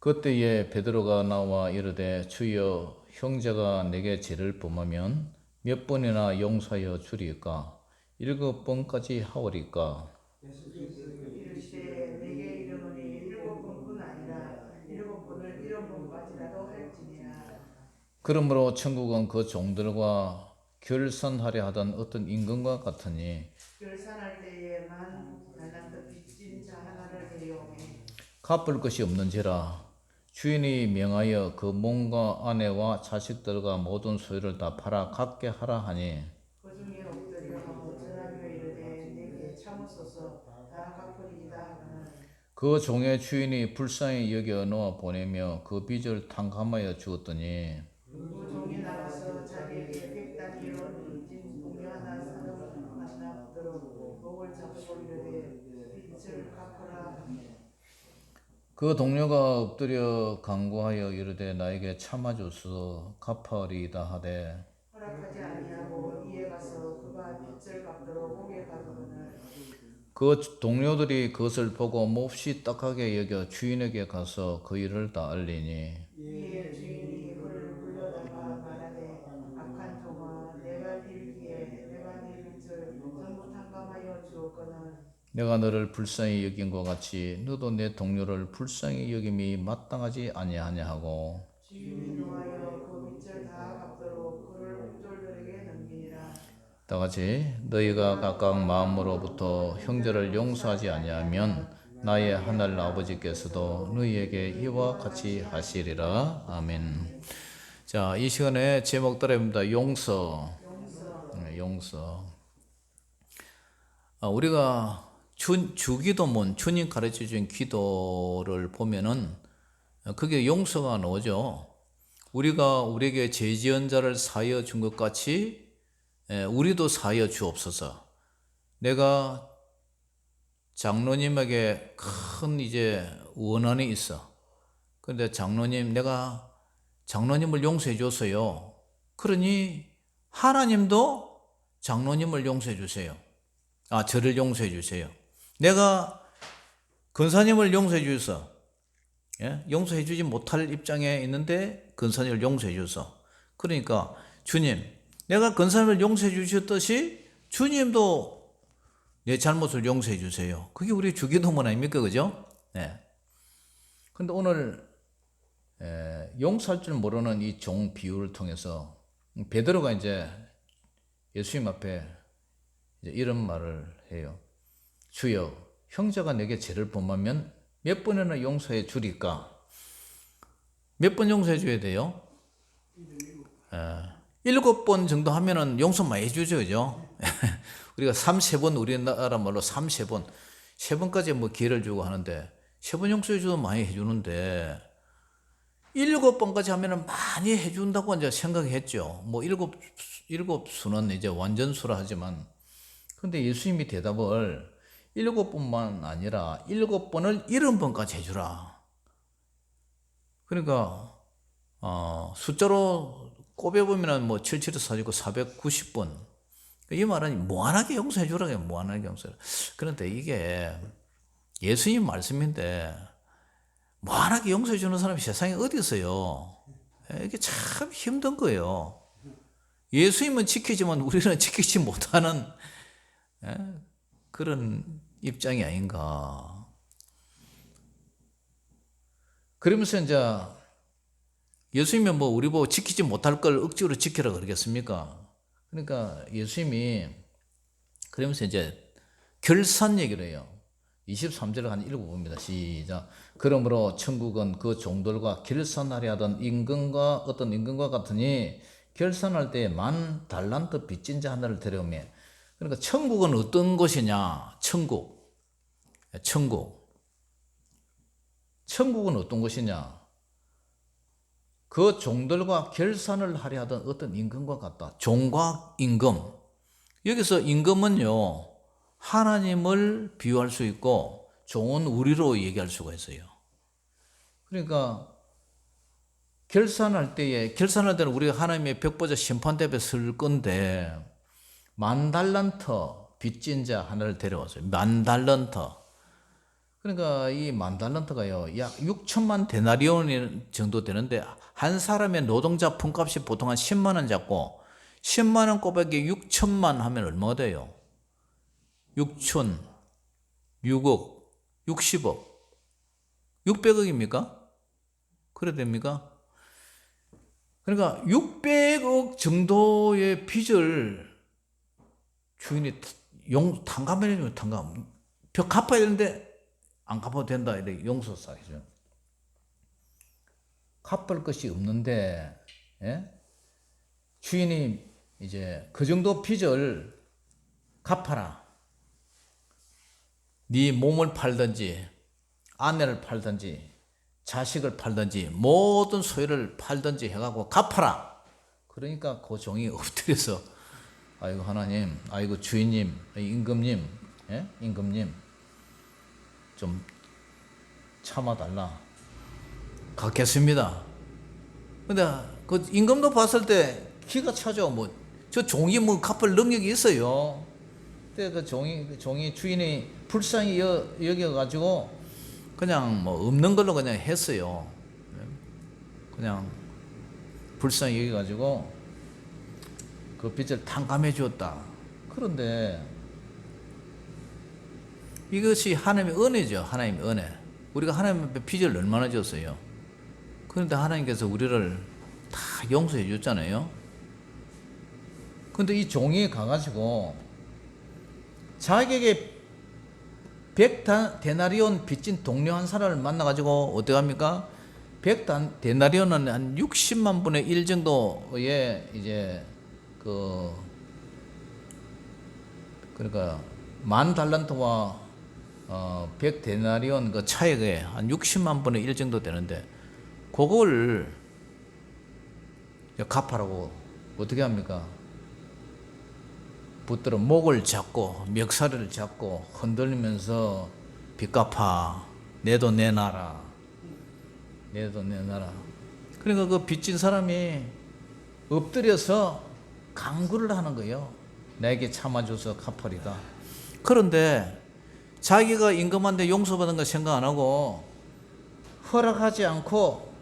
그때에 베드로가 나와 이르되 주여 형제가 내게 죄를 범하면 몇 번이나 용서하여 주리까? 7번까지 하오리까? 예수께서 이르시되 내게 이르노니 일곱 번뿐 아니라 일곱 번을 일흔 번까지라도 할지니라. 그러므로 천국은 그 종들과 결산하려 하던 어떤 임금과 같으니 결산할 때에 만 달란트 빚진 자 하나를 데려오매 갚을 것이 없는지라 주인이 명하여 그 몸과 아내와 자식들과 모든 소유를 다 팔아 갚게 하라 하니 그 중에 엎드려 전하며 이르되 내게 참으소서 다 갚으리이다 하거늘 그 종의 주인이 불쌍히 여겨 놓아 보내며 그 빚을 탕감하여 주었더니 그 종이 나가서 자기에게 100다니엘 빚진 동료 하나 사도를 만나 붙들어 목을 잡고 이르되 빚을 갚으라 하매 그 동료가 엎드려 간구하여 이르되 나에게 참아주소 갚아리이다 하되 허락하지 아니하고 이에 가서 그가 빚을 갚도록 옥에 가두거늘 그 동료들이 그것을 보고 몹시 딱하게 여겨 주인에게 가서 그 일을 다 알리니 이에 주인이 그를 불러다가 말하되 악한 종아 내가 일기에 내가 네 빚을 전부 탕감하여 주었거늘 내가 너를 불쌍히 여긴 것 같이 너도 내 동료를 불쌍히 여김이 마땅하지 아니하냐 하고 주인이 노하여 그 빚을 다 갚도록 그를 옥졸들에게 넘기니라. 다 같이 너희가 각각 마음으로부터 형제를 용서하지 아니하면 나의 하늘 아버지께서도 너희에게 이와 같이 하시리라. 아멘. 자, 이 시간에 제목 따라입니다. 용서. 용서. 우리가 주기도문, 주님 가르쳐 준 기도를 보면은 그게 용서가 나오죠. 우리가 우리에게 죄 지은 자를 사하여 준 것 같이 우리도 사하여 주옵소서. 내가 장로님에게 큰 이제 원한이 있어. 근데 장로님, 내가 장로님을 용서해 줬어요. 그러니 하나님도 장로님을 용서해 주세요. 저를 용서해 주세요. 내가 근사님을 용서해 주셔서 용서해 주지 못할 입장에 있는데 근사님을 용서해 주셔서 그러니까 주님, 내가 근사님을 용서해 주셨듯이 주님도 내 잘못을 용서해 주세요. 그게 우리 주기도문 아닙니까? 그죠? 네. 근데 오늘 용서할 줄 모르는 이 종 비유를 통해서 베드로가 이제 예수님 앞에 이제 이런 말을 해요. 주여, 형제가 내게 죄를 범하면 몇 번이나 용서해 주리까? 몇 번 용서해 줘야 돼요? 7번 정도 하면은 용서 많이 해주죠, 그죠? 우리가 3세번 우리나라 말로 3세번, 3번까지 뭐 기회를 주고 하는데 3번 용서해 줘도 많이 해주는데 7번까지 하면은 많이 해준다고 이제 생각했죠. 뭐 일곱 수는 이제 완전수라 하지만 근데 예수님이 대답을 7번만 아니라 7번을 70번까지 해주라. 그러니까 숫자로 꼽아보면 뭐 7745 490번. 이 말은 무한하게 용서해 주라고 해요. 무한하게 용서해. 그런데 이게 예수님 말씀인데 무한하게 용서해 주는 사람이 세상에 어디 있어요? 이게 참 힘든 거예요. 예수님은 지키지만 우리는 지키지 못하는 그런 입장이 아닌가. 그러면서 이제 예수님이 뭐 우리 보고 지키지 못할 걸 억지로 지키라 그러겠습니까? 그러니까 예수님이 그러면서 이제 결산 얘기를 해요. 23절을 한 읽어봅니다. 시작. 그러므로 천국은 그 종들과 결산하려 하던 어떤 임금과 같으니 결산할 때 10,000달란트 빚진 자 하나를 데려오며 그러니까 천국은 어떤 곳이냐? 천국은 어떤 곳이냐? 그 종들과 결산을 하려 하던 어떤 임금과 같다. 종과 임금. 여기서 임금은요, 하나님을 비유할 수 있고, 종은 우리로 얘기할 수가 있어요. 그러니까, 결산할 때는 우리가 하나님의 벽보자 심판대 앞에 설 건데, 10,000달란트 빚진 자 하나를 데려왔어요. 10,000달란트. 그러니까 이 만 달란트가요, 약 6천만 데나리온 정도 되는데, 한 사람의 노동자 품값이 보통 한 10만 원 잡고, 10만 원 곱하기 6천만 하면 얼마가 돼요? 6천, 6억, 60억, 600억입니까? 그래 됩니까? 그러니까 600억 정도의 빚을 주인이 탕감해주면 탕감. 벽 갚아야 되는데 안 갚아도 된다. 이렇게 용서사 해줘요. 갚을 것이 없는데, 예? 주인이 이제 그 정도 빚을 갚아라. 네 몸을 팔든지, 아내를 팔든지, 자식을 팔든지, 모든 소유를 팔든지 해가지고 갚아라. 그러니까 그 종이 엎드려서, 아이고 하나님, 아이고 주인님, 임금님, 예? 임금님, 좀 참아달라. 갖겠습니다. 근데 그 임금도 봤을 때 기가 차죠. 뭐 저 종이 뭐 갚을 능력이 있어요. 근데 그 종이 주인이 불쌍히 여겨가지고 그냥 뭐 없는 걸로 그냥 했어요. 그냥 불쌍히 여겨가지고 그 빚을 탕감해 주었다. 그런데 이것이 하나님의 은혜죠. 하나님의 은혜. 우리가 하나님 앞에 빚을 얼마나 졌어요. 그런데 하나님께서 우리를 다 용서해 줬잖아요. 근데 이 종이 가가지고 자기에게 100데나리온 빚진 동료 한 사람을 만나가지고 어떻게 합니까? 100데나리온은 한 60만 분의 1 정도의 이제 그러니까 만 달란트와 100데나리온 그 차이가 한 60만 분의 1 정도 되는데, 그걸 갚아라고 어떻게 합니까? 붙들어 목을 잡고 멱살을 잡고 흔들리면서 빚 갚아, 내 돈 내놔라, 내 돈 내놔라. 그러니까 그 빚진 사람이 엎드려서 간구를 하는 거예요. 내게 참아줘서 갚으리다. 그런데 자기가 임금한테 용서받은 거 생각 안 하고 허락하지 않고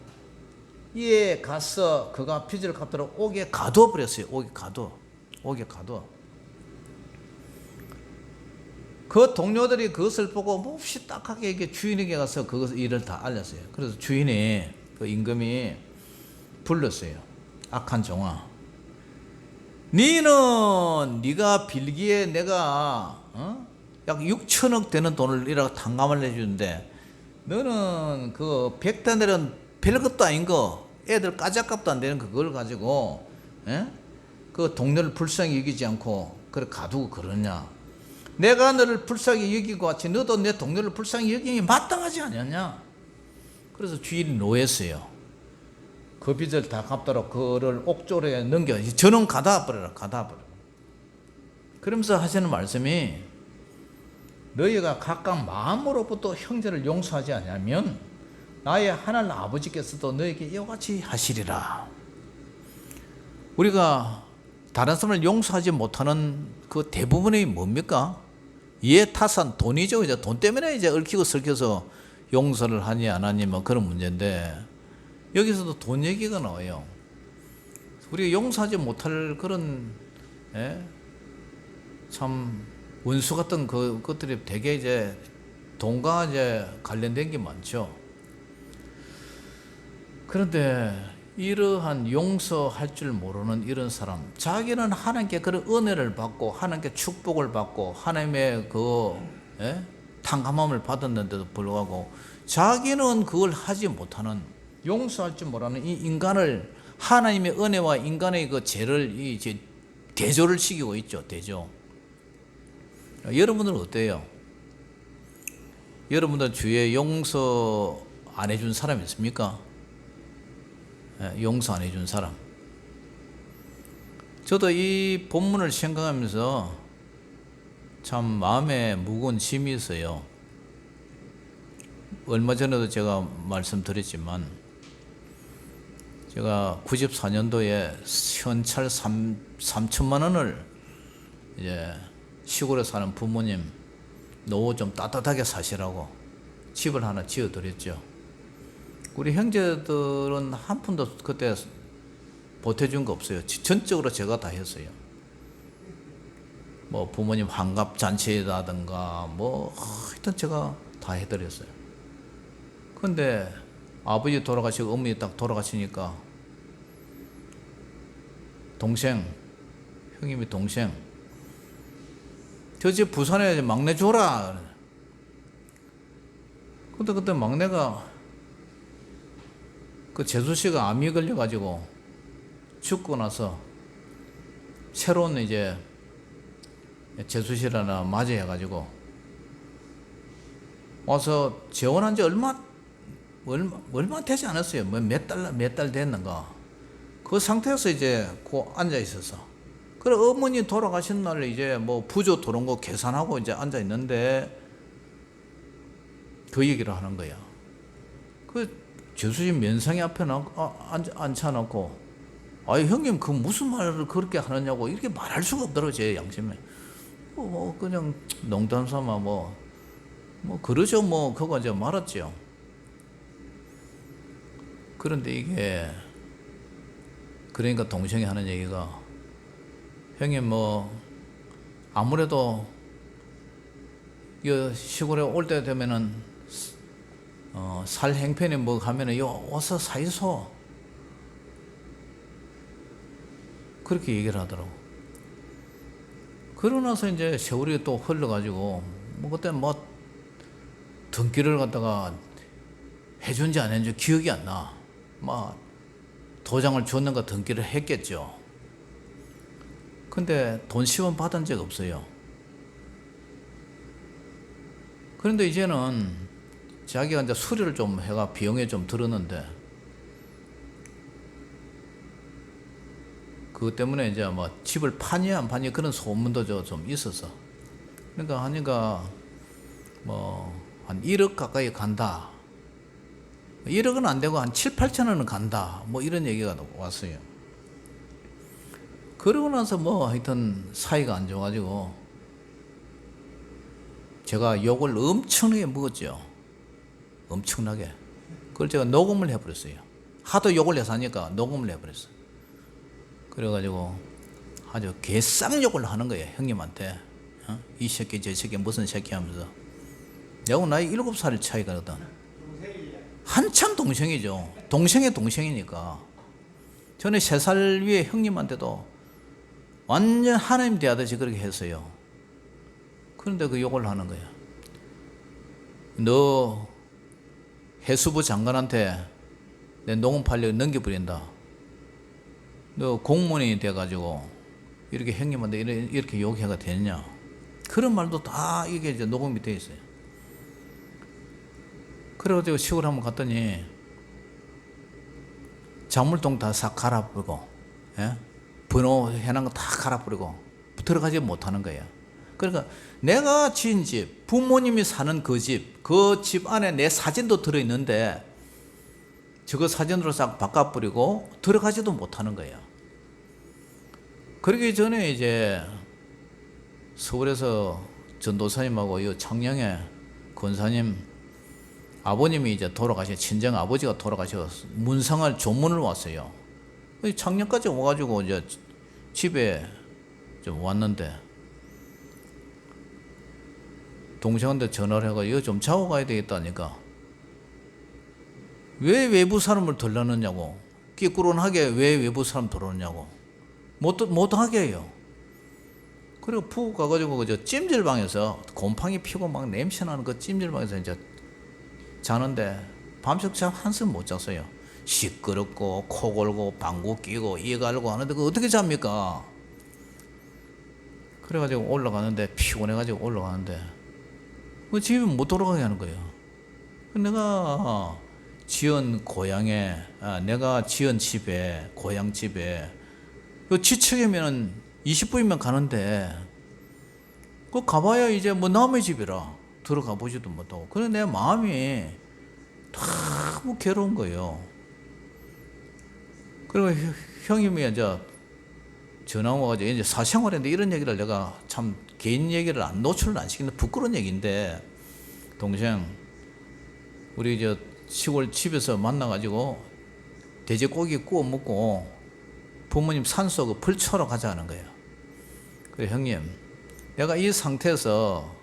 이에 가서 그가 빚을 갚도록 옥에 가둬 버렸어요. 옥에 가둬. 그 동료들이 그것을 보고 몹시 딱하게 이게 주인에게 가서 그것 일을 다 알렸어요. 그래서 주인이 그 임금이 불렀어요. 악한 종아, 네가 빌기에 내가 약 6천억 되는 돈을 이라고 탕감을 해주는데, 너는 그 100데나리온 별것도 아닌 거, 애들 까짝값도 안 되는 그걸 가지고 그 동료를 불쌍히 여기지 않고 그래 가두고 그러냐? 내가 너를 불쌍히 여기고 같이 너도 내 동료를 불쌍히 여기기 마땅하지 않았냐? 그래서 주인이 노했어요. 그 빚을 다 갚도록 그를 옥졸에 넘겨 저놈 가다 버려라. 그러면서 하시는 말씀이, 너희가 각각 마음으로부터 형제를 용서하지 않으면 나의 하나님 아버지께서도 너에게 이와 같이 하시리라. 우리가 다른 사람을 용서하지 못하는 그 대부분이 뭡니까? 이해타산, 돈이죠. 이제 돈 때문에 이제 얽히고 설켜서 용서를 하니 안 하니 뭐 그런 문제인데, 여기서도 돈 얘기가 나와요. 우리가 용서하지 못할 그런 참 원수 같은 것들이 되게 이제 돈과 이제 관련된 게 많죠. 그런데 이러한 용서할 줄 모르는 이런 사람, 자기는 하나님께 그런 은혜를 받고 하나님께 축복을 받고 하나님의 탕감함을 받았는데도 불구하고 자기는 그걸 하지 못하는, 용서할 줄 모르는 이 인간을 하나님의 은혜와 인간의 그 죄를 이제 대조를 시키고 있죠. 대조. 여러분들은 어때요? 여러분들 주위에 용서 안 해준 사람 있습니까? 용서 안 해준 사람. 저도 이 본문을 생각하면서 참 마음에 무거운 짐이 있어요. 얼마 전에도 제가 말씀드렸지만, 제가 94년도에 현찰 3천만 원을 이제 시골에 사는 부모님, 노후 좀 따뜻하게 사시라고 집을 하나 지어드렸죠. 우리 형제들은 한 푼도 그때 보태준 거 없어요. 전적으로 제가 다 했어요. 뭐 부모님 환갑 잔치라든가 뭐 하여튼 제가 다 해드렸어요. 근데 아버지 돌아가시고 어머니 딱 돌아가시니까 동생, 형님이 동생, 저 집 부산에 막내 줘라. 근데 그때 막내가 그 재수 씨가 암이 걸려가지고 죽고 나서 새로운 이제 재수 씨라나 맞이해가지고 와서 재혼한 지 얼마 되지 않았어요. 뭐 몇 달 됐는가. 그 상태에서 이제 앉아 있었어. 그래 어머니 돌아가신 날 이제 뭐 부조 들어온 거 계산하고 이제 앉아 있는데 그 얘기를 하는 거야. 그 재수님 면상에 앞에 앉혀놓고 아이 형님 그 무슨 말을 그렇게 하느냐고 이렇게 말할 수가 없더라고 제 양심에. 뭐 그냥 농담 삼아 뭐 그러죠 뭐 그거 이제 말았죠. 그런데 이게 그러니까 동생이 하는 얘기가 형님 뭐 아무래도 이 시골에 올 때 되면은 살 행편에 뭐 가면은 요 와서 사이소 그렇게 얘기를 하더라고. 그러고 나서 이제 세월이 또 흘러가지고 뭐 그때 뭐 등기를 갖다가 해준지 안 해준지 기억이 안 나. 뭐 도장을 줬는가 등기를 했겠죠. 근데 돈 10원 받은 적 없어요. 그런데 이제는 자기가 이제 수리를 좀 해가 비용에 좀 들었는데 그것 때문에 이제 뭐 집을 파니 안 파니 그런 소문도 좀 있었어. 그러니까 하니까 뭐 한 1억 가까이 간다. 1억은 안 되고 한 7, 8천원은 간다. 뭐 이런 얘기가 왔어요. 그러고 나서 뭐 하여튼 사이가 안 좋아가지고 제가 욕을 엄청나게 먹었죠. 엄청나게. 그걸 제가 녹음을 해버렸어요. 하도 욕을 해서 하니까 녹음을 해버렸어요. 그래가지고 아주 개쌍욕을 하는 거예요. 형님한테. 이 새끼 저 새끼 무슨 새끼 하면서. 내가 나이 7살 차이거든. 한참 동생이죠. 동생의 동생이니까. 전에 3살 위에 형님한테도 완전 하나님 대하듯이 그렇게 했어요. 그런데 그 욕을 하는 거야. 너 해수부 장관한테 내 녹음 판례 넘겨버린다. 너 공무원이 돼가지고 이렇게 형님한테 이렇게 욕해가 되느냐. 그런 말도 다 이게 이제 녹음이 돼 있어요. 그래가지고 시골 한번 갔더니 작물동 다 싹 갈아버리고, 예? 번호 해놓은 거 다 갈아버리고 들어가지 못하는 거예요. 그러니까 내가 지은 집, 부모님이 사는 그 집 안에 내 사진도 들어있는데 저거 사진으로 싹 바꿔버리고 들어가지도 못하는 거예요. 그러기 전에 이제 서울에서 전도사님하고 이 창녕에 권사님 아버님이 이제 친정 아버지가 돌아가셔서 문상을 조문을 왔어요. 창녕까지 와가지고 이제 집에 좀 왔는데 동생한테 전화를 해가 이거 좀 자고 가야 되겠다니까 왜 외부 사람을 들러느냐고 끼꾸론하게 왜 외부 사람 들어오냐고 못하게 해요. 그리고 푹 가가지고 그저 찜질방에서 곰팡이 피고 막 냄새나는 그 찜질방에서 이제 자는데 밤새 잠 한숨 못 잤어요. 시끄럽고 코 골고 방구 끼고 이 갈고 하는데 그 어떻게 잡니까? 그래가지고 올라가는데 피곤해가지고 올라가는데 그 집에 못 돌아가게 하는 거예요. 내가 지은 고향에 내가 지은 집에 고향 집에 그 지척이면 20분이면 가는데 그 가봐야 이제 뭐 남의 집이라 들어가 보지도 못하고 그래 내 마음이 너무 괴로운 거예요. 그리고 형님이 이제 전화 와가지고 이제 사생활인데 이런 얘기를 내가 참 개인 얘기를 노출을 안 시키는데 부끄러운 얘기인데 동생 우리 저 시골 집에서 만나가지고 돼지고기 구워 먹고 부모님 산속 풀초로 가자는 거예요. 그래 형님, 내가 이 상태에서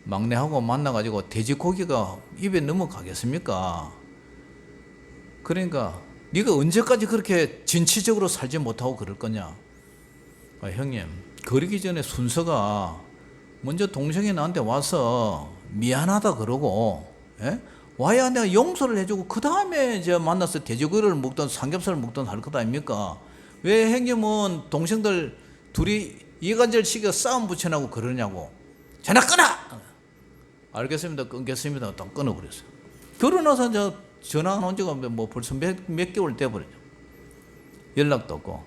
막내하고 만나가지고 돼지고기가 입에 넘어가겠습니까? 그러니까 네가 언제까지 그렇게 진취적으로 살지 못하고 그럴 거냐? 형님, 그러기 전에 순서가 먼저 동생이 나한테 와서 미안하다 그러고, 예? 와야 내가 용서를 해주고 그 다음에 이제 만나서 돼지고기를 먹든 삼겹살을 먹든 할 것 아닙니까? 왜 형님은 동생들 둘이 이간질 시켜 싸움 붙여나고 그러냐고. 전화 끊어! 알겠습니다. 끊겠습니다. 딱 끊어버렸어요. 결혼해서 이제 전화 안 온 지가 뭐 벌써 몇 개월 돼버렸죠. 연락도 없고.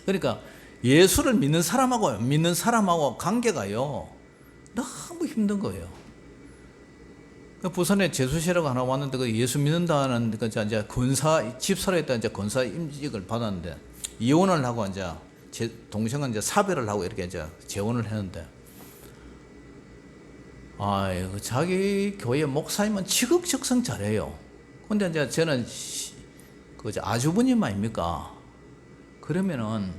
그러니까 예수를 믿는 사람하고 관계가요, 너무 힘든 거예요. 부산에 제수시라고 하나 왔는데 그 예수 믿는다는 그 이제 권사 집사로 했다 이제 권사 임직을 받았는데 이혼을 하고 이제 제 동생은 이제 사별을 하고 이렇게 이제 재혼을 했는데 아이고 자기 교회 목사님은 지극적성 잘해요. 근데 이제 저는 그 아주버님 아닙니까? 그러면은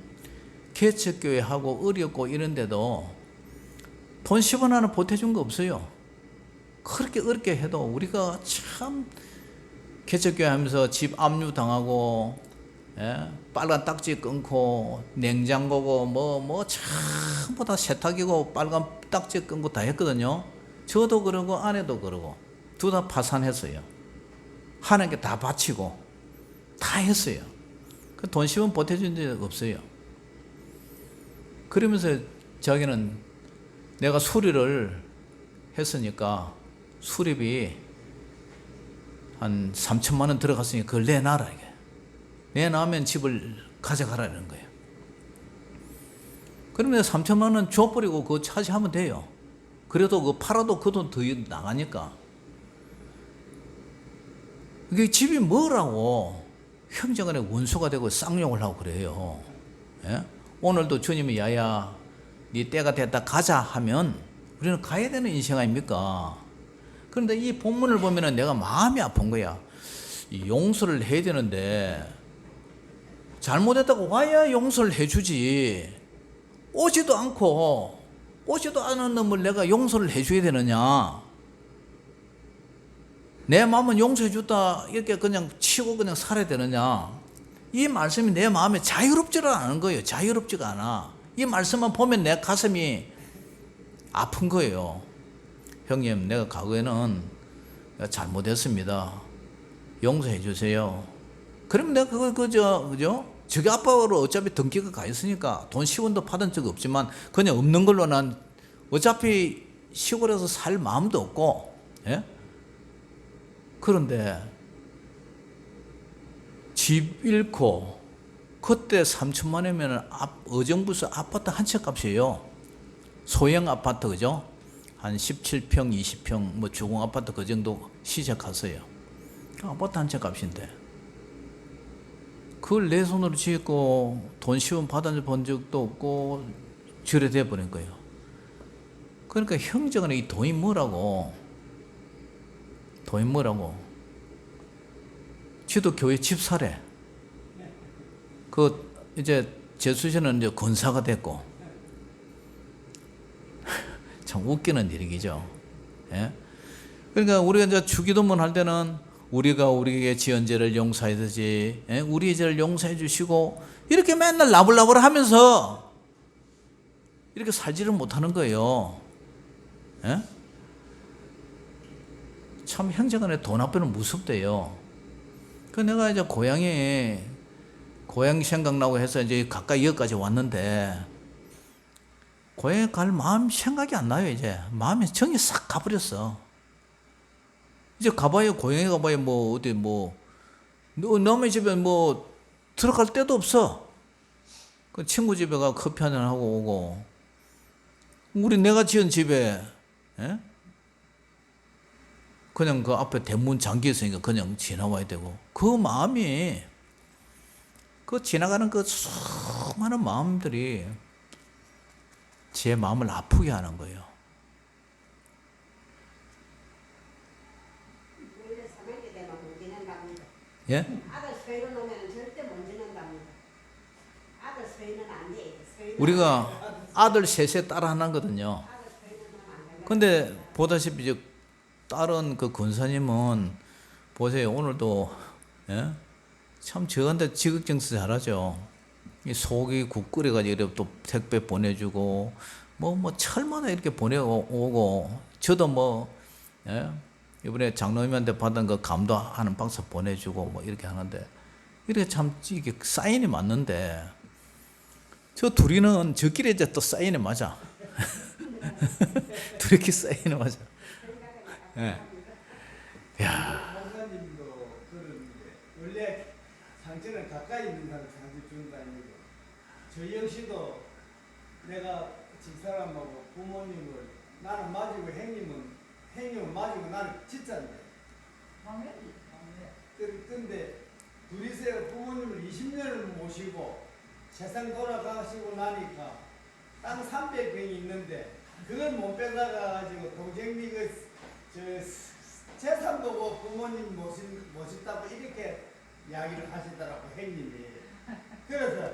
개척교회하고 어렵고 이런데도 돈 10원 하나 보태준 거 없어요. 그렇게 어렵게 해도 우리가 참 개척교회 하면서 집 압류 당하고, 예? 빨간 딱지 끊고 냉장고고 뭐 전부 다 세탁이고 빨간 딱지 끊고 다 했거든요. 저도 그러고 아내도 그러고 둘 다 파산했어요. 하는 게 다 바치고 다 했어요. 그 돈 10원 보태준 적 없어요. 그러면서 자기는 내가 수리를 했으니까 수리비 한 3천만 원 들어갔으니 그걸 내놔라 이게. 내놔면 집을 가져가라는 거예요. 그러면 3천만 원 줘버리고 그거 차지하면 돼요. 그래도 그 팔아도 그 돈 더 나가니까. 이게 집이 뭐라고 형제간에 원수가 되고 쌍욕을 하고 그래요. 예? 오늘도 주님이 야야 네 때가 됐다 가자 하면 우리는 가야 되는 인생 아닙니까? 그런데 이 본문을 보면은 내가 마음이 아픈 거야. 용서를 해야 되는데 잘못했다고 와야 용서를 해주지. 오지도 않은 놈을 내가 용서를 해줘야 되느냐? 내 마음은 용서해줬다 이렇게 그냥 치고 그냥 살아야 되느냐? 이 말씀이 내 마음에 자유롭지가 않은 거예요. 자유롭지가 않아. 이 말씀만 보면 내 가슴이 아픈 거예요. 형님, 내가 과거에는 잘못했습니다. 용서해 주세요. 그러면 내가 그죠? 저기 아빠로 어차피 등기가 가 있으니까 돈 10원도 받은 적 없지만 그냥 없는 걸로 난 어차피 시골에서 살 마음도 없고, 예? 그런데 집 잃고 그때 3천만 원이면 어정부스 아파트 한 채 값이에요. 소형 아파트 그죠? 한 17평, 20평 뭐 주공 아파트 그 정도 시세 갔어요. 아파트 한 채 값인데 그걸 내 손으로 짓고 돈 10원 받아본 적도 없고 저래 돼 버린 거예요. 그러니까 형제간에 이 돈이 뭐라고? 지도 교회 집사래. 그 이제 제수씨는 이제 권사가 됐고 참 웃기는 일이죠. 예? 그러니까 우리가 이제 주기도문 할 때는 우리가 우리에게 지은 죄를 용서하듯이, 예? 우리의 죄를 용서해 주시고 이렇게 맨날 나불나불 하면서 이렇게 살지를 못하는 거예요. 예? 참 형제간에 돈 앞에는 무섭대요. 그 내가 이제 고향 생각나고 해서 이제 가까이 여기까지 왔는데 고향에 갈 마음 생각이 안 나요. 이제 마음에 정이 싹 가버렸어. 이제 가봐야 고향에 가봐야 뭐 어디 뭐 너네 집에 뭐 들어갈 데도 없어. 그 친구 집에 가 커피 한잔 하고 오고 내가 지은 집에, 예? 그냥 그 앞에 대문 잠겨 있으니까 그냥 지나와야 되고 그 마음이 그 지나가는 그 수많은 마음들이 제 마음을 아프게 하는 거예요. 예? 아들 서희로 놓으면 절대 못 지낸답니다. 아들 서희는 안 돼. 서희는 우리가 아들 셋에 딸 하나거든요. 아들 서희는 놓으면 안 된다. 근데 보다시피 이제 다른 그 권사님은 보세요. 오늘도 예? 참 저한테 지극정서 잘하죠. 이 소고기 국 끓여가지고 이렇게 또 택배 보내주고 뭐 철마다 이렇게 보내오고 저도 뭐 예? 이번에 장로님한테 받은 그 감도하는 박스 보내주고 뭐 이렇게 하는데 이렇게 참 이게 사인이 맞는데 저 둘이는 저끼리 이제 또 사인이 맞아. 둘이 이렇게 사인이 맞아. 예. 야. 목사님도 그러는데 원래 상처는 가까이 있는 사람 상처 준다는 얘기. 저 역시도 내가 집사람하고 부모님을 나는 맞이고 행님은 맞이고 나는 진짜인데. 근데 둘이서 부모님을 20년을 모시고 세상 돌아가시고 나니까 땅 300평이 있는데 그걸 못 빼다가 동생미 저 재산도 뭐 부모님 모신다고 이렇게 이야기를 하시더라고 형님이. 그래서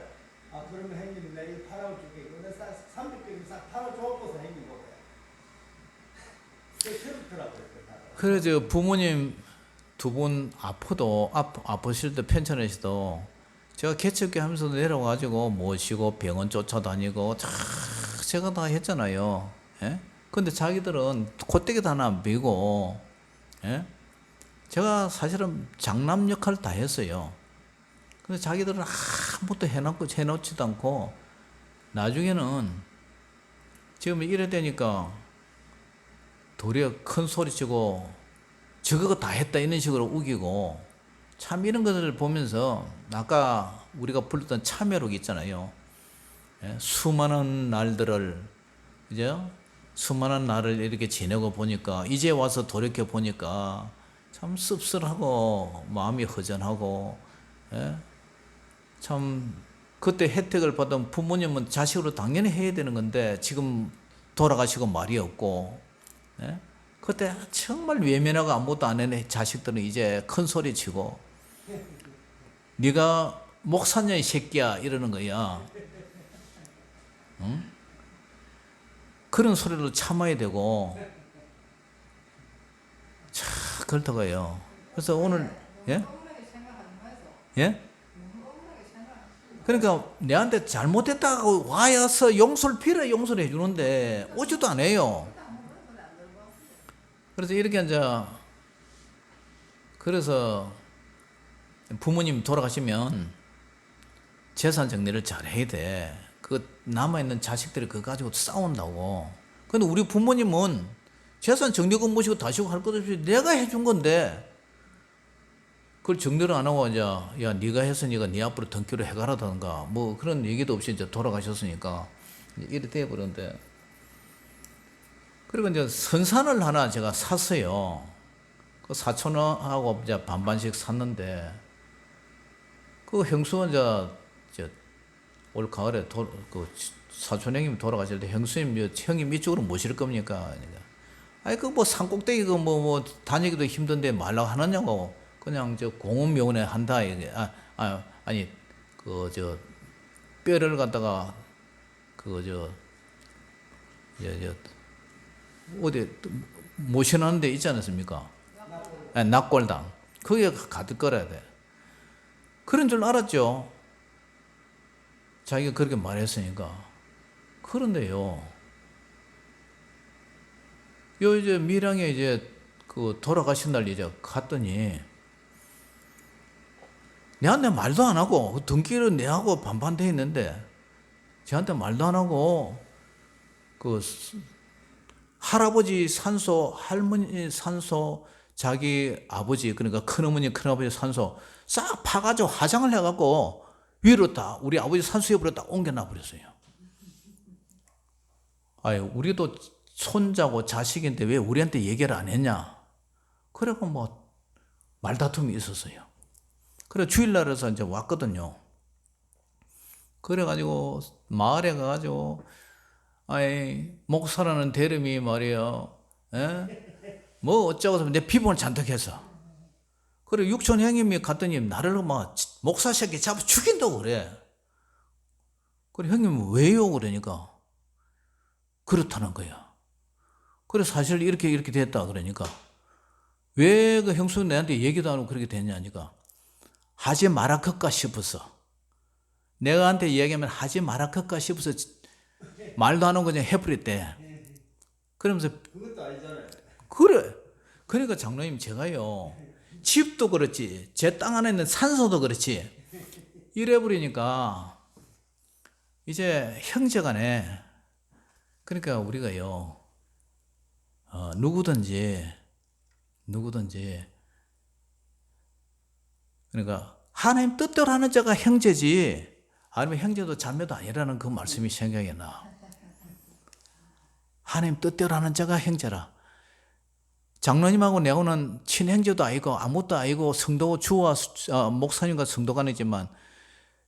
그러면 형님 내가 이거 팔아줄게. 근데 300평 싹 팔아줘고서 형님 보고요. 그렇더라고요. 그래서 부모님 두 분 아프실 때 편찮으시도 제가 개척교 하면서 내려가지고 모시고 병원 쫓아다니고 제가 다 했잖아요. 예? 근데 자기들은 콧대기도 하나 안 비고 예? 제가 사실은 장남 역할을 다 했어요. 근데 자기들은 아무것도 해놓지도 않고 나중에는 지금 이래 되니까 도리어 큰 소리치고 저거 다 했다 이런 식으로 우기고 참 이런 것을 보면서 아까 우리가 불렀던 참여록 있잖아요. 예? 수많은 날들을 그죠? 수많은 날을 이렇게 지내고 보니까 이제 와서 돌이켜 보니까 참 씁쓸하고 마음이 허전하고 예? 참 그때 혜택을 받은 부모님은 자식으로 당연히 해야 되는 건데 지금 돌아가시고 말이 없고 예? 그때 정말 외면하고 아무것도 안 해는 자식들은 이제 큰 소리 치고 네가 목사냐 이 새끼야 이러는 거야. 응? 그런 소리를 참아야 되고 참 그렇다고요. 그래서 오늘 예? 예? 그러니까 내한테 잘못했다고 와서 용서를 빌어 용서를 해주는데 오지도 않아요. 그래서 이렇게 이제 그래서 부모님 돌아가시면 재산 정리를 잘 해야 돼. 그 남아있는 자식들이 그거 가지고 싸운다고. 근데 우리 부모님은 재산 정리금 모시고 다시고 할 것 없이 내가 해준 건데 그걸 정리를 안 하고 이제 야 네가 했으니까 네 앞으로 등기로 해가라던가 뭐 그런 얘기도 없이 이제 돌아가셨으니까 이래 돼버렸는데 그리고 이제 선산을 하나 제가 샀어요. 그 사촌하고 이제 반반씩 샀는데 그 형수가 이제 올 가을에 그 사촌 형님이 돌아가실 때 형수님 형님 이쪽으로 모실 겁니까? 아니 그 뭐 산꼭대기 그 뭐 다니기도 힘든데 말라고 하느냐고 그냥 저 공원묘원에 한다 이게 아니 그 저 뼈를 갖다가 저 어디 모셔놓은 데 있지 않습니까? 낙골당 거기에 가득 걸어야 돼. 그런 줄 알았죠. 자기가 그렇게 말했으니까. 그런데요. 요 이제 밀양에 이제 그 돌아가신 날 이제 갔더니 내한테 말도 안 하고 그 등기를 내하고 반반돼 있는데 저한테 말도 안 하고 그 할아버지 산소, 할머니 산소, 자기 아버지 그러니까 큰어머니, 큰아버지 산소 싹 파가지고 화장을 해갖고 위로 다 우리 아버지 산소에 딱 옮겨놔 버렸어요. 아니 우리도 손자고 자식인데 왜 우리한테 얘기를 안 했냐? 그래고 뭐 말다툼이 있었어요. 그래 주일날에서 이제 왔거든요. 그래가지고 마을에 가가지고 아이 목사라는 대름이 말이야, 에? 뭐 어쩌고 내 비번을 잔뜩 해서 그래 육촌 형님이 갔더니 나를 막 목사 새끼 잡아 죽인다고 그래. 그래 형님은 왜요? 그러니까 그렇다는 거야. 그래 사실 이렇게 됐다 그러니까 왜 그 형수 내한테 얘기도 안 하고 그렇게 됐냐니까 하지 말아볼까 싶어서 내가 한테 얘기하면 하지 말아볼까 싶어서 말도 안 하고 그냥 해버렸대. 그러면서 그것도 아니잖아요. 그래. 그러니까 장로님 제가요 집도 그렇지 제 땅 안에 있는 산소도 그렇지 이래버리니까 이제 형제간에 그러니까 우리가요 누구든지 그러니까 하나님 뜻대로 하는 자가 형제지 아니면 형제도 자매도 아니라는 그 말씀이 생각이 나. 하나님 뜻대로 하는 자가 형제라. 장로님하고 내하고는 친형제도 아니고 아무것도 아니고 성도 주와 목사님과 성도간이지만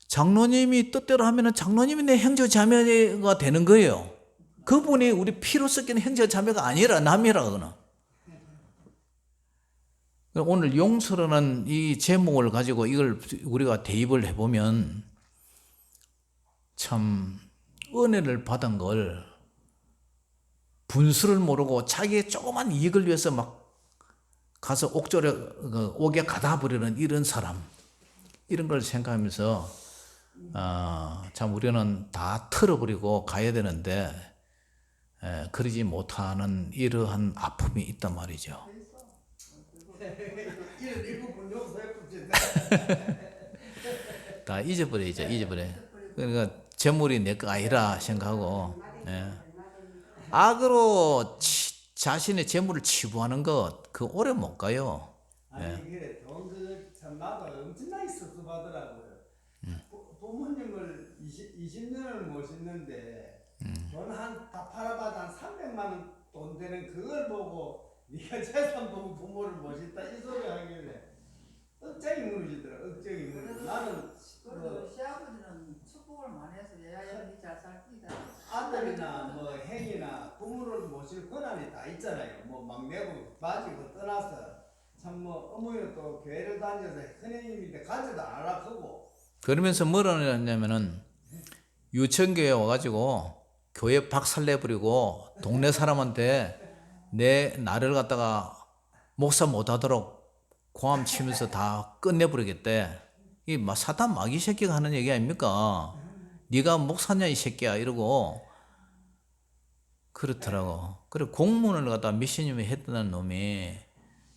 장로님이 뜻대로 하면은 장로님이 내 형제 자매가 되는 거예요. 그분이 우리 피로 섞이는 형제 자매가 아니라 남이라 그거는. 오늘 용서라는 이 제목을 가지고 이걸 우리가 대입을 해보면 참 은혜를 받은 걸 분수를 모르고 자기의 조그만 이익을 위해서 막 가서 옥절에 옥에 가다 버리는 이런 사람 이런 걸 생각하면서 참 우리는 다 털어버리고 가야 되는데 그러지 못하는 이러한 아픔이 있단 말이죠. 다 잊어버려야죠. 그러니까 재물이 내 거 아니라 생각하고 악으로 자신의 재물을 치부하는 것 그 오래 못 가요. 아니 그래 돈 그참 나도 엄청나게 섭섭하더라고요. 부모님을 20년을 모셨는데 돈 다 팔아봐도 한 300만 원 돈 되는 그걸 보고 네가 재산 보고 부모를 모셨다 이 소리 하길래 억장이 무너지더라. 억장이 무너져. 나는 그래도 시아버지는 축복을 많이 해서 얘야 니잘 살기다. 아들이나 뭐 행이나 부모를 모실 권한이 다 있잖아요. 뭐 막내고 빠지고 떠나서 참 뭐 어머니는 또 교회를 다녀서 큰형님인데 가지도 안 하고 그러면서 뭐라 하냐면은 유천교에 와가지고 교회 박살내버리고 동네 사람한테 내 나를 갖다가 목사 못하도록 고함 치면서 다 끝내버리겠대. 이 사탄 마귀 새끼가 하는 얘기 아닙니까? 네가 목사냐 이 새끼야 이러고 그렇더라고. 그래 공문을 갖다 미신님이 했던 놈이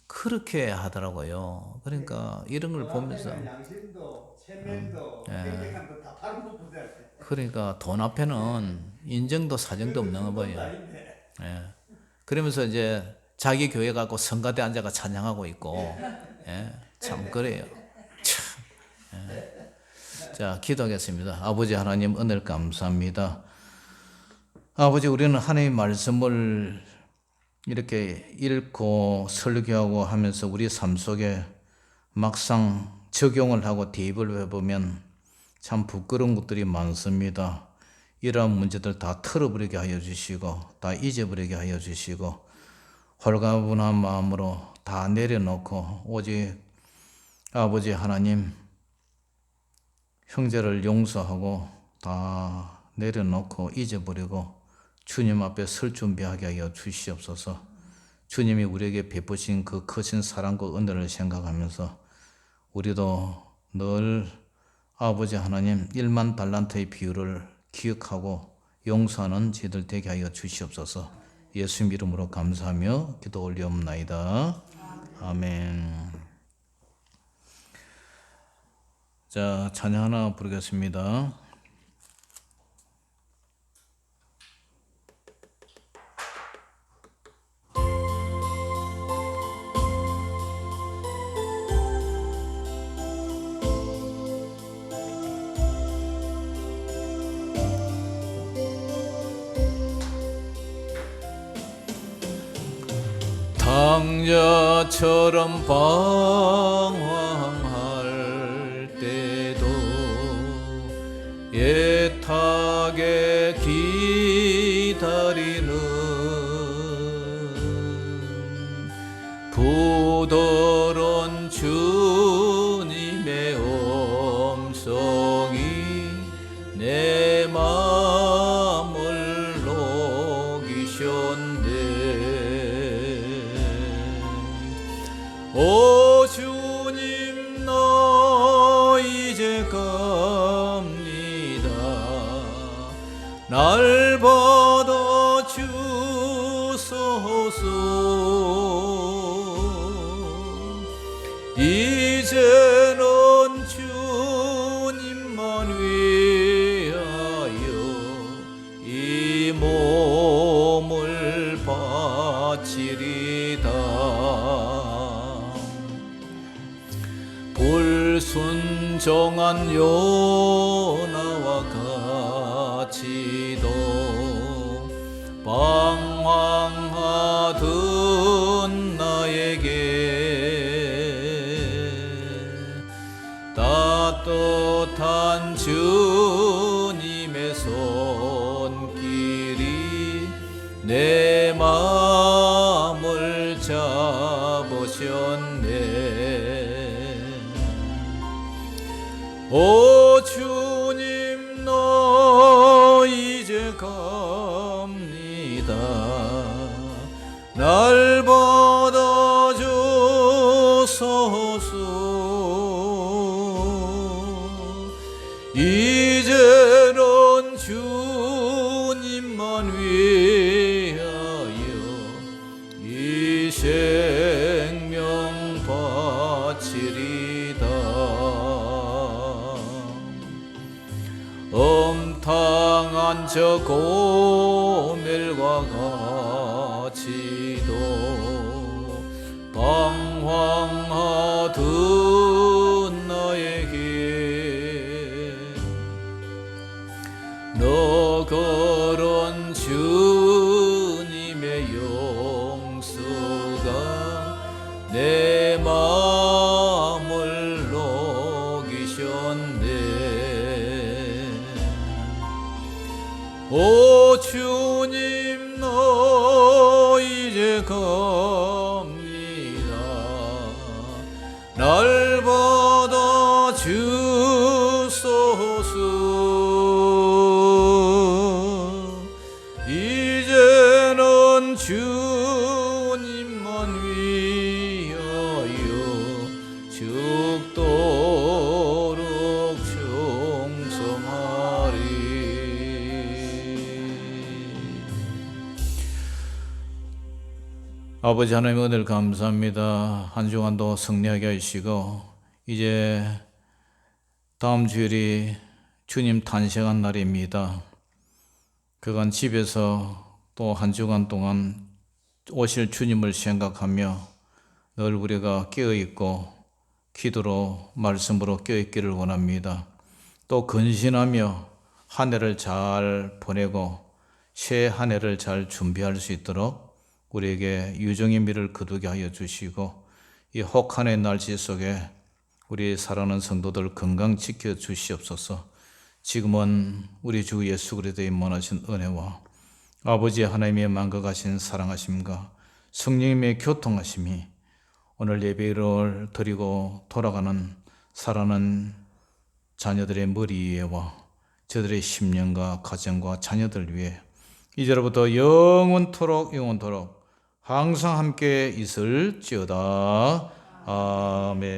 그렇게 하더라고요. 그러니까 이런 걸 보면서 양심도 체면도 경쟁감도 다 다른 것보다 그러니까 돈 앞에는 인정도 사정도 없는 거예요. 그러면서 이제 자기 교회 가고 성가대 앉아가 찬양하고 있고 참 그래요. 참. 자 기도하겠습니다. 아버지 하나님 은혜를 감사합니다. 아버지 우리는 하나님의 말씀을 이렇게 읽고 설교하고 하면서 우리 삶 속에 막상 적용을 하고 대입을 해보면 참 부끄러운 것들이 많습니다. 이러한 문제들 다 털어버리게 하여 주시고 다 잊어버리게 하여 주시고 홀가분한 마음으로 다 내려놓고 오직 아버지 하나님 형제를 용서하고 다 내려놓고 잊어버리고 주님 앞에 설 준비하게 하여 주시옵소서. 주님이 우리에게 베푸신 그 크신 사랑과 은혜를 생각하면서 우리도 늘 아버지 하나님 1만 달란트의 비유를 기억하고 용서하는 저희들 되게 하여 주시옵소서. 예수님 이름으로 감사하며 기도 올리옵나이다. 아멘. 자, 찬양 하나 부르겠습니다. 당자처럼 방황할 때도 애타게 기다리는 부드러운 주 날 받아 주소서. 이제는 주님만 위하여 이 몸을 바치리다. 불순종한 요나와 같이도 방황하던 나에게 따뜻한 주님의 손길이 내 마음을 잡으셨네. 오 주님, 나 이제 갑니다. 날 받아 주소서. 이제는 주님만 위하여 이 생명 바치리다. 엄탕한 저 고멜과 같이도 방황하던 나에게 너 그런 주님의 용서가 내 마음을 녹이셨네. 오 주님, 나 이제 갑니다. 날 받아 주소서. 이제는 주님만 위하여 죽도록 충성하리. 아버지 하나님, 오늘 감사합니다. 한 주간도 승리하게 하시고 이제 다음 주일이 주님 탄생한 날입니다. 그간 집에서 또 한 주간 동안 오실 주님을 생각하며 늘 우리가 깨어있고 기도로 말씀으로 깨어있기를 원합니다. 또 근신하며 한 해를 잘 보내고 새 한 해를 잘 준비할 수 있도록 우리에게 유정의 미를 거두게 하여 주시고 이 혹한의 날씨 속에 우리 사랑하는 성도들 건강 지켜 주시옵소서. 지금은 우리 주 예수 그리스도의 임원하신 은혜와 아버지 하나님의 만극하신 사랑하심과 성령님의 교통하심이 오늘 예배를 드리고 돌아가는 사랑하는 자녀들의 머리 위에와 저들의 심령과 가정과 자녀들 위해 이제로부터 영원토록 항상 함께 있을지어다. 아멘.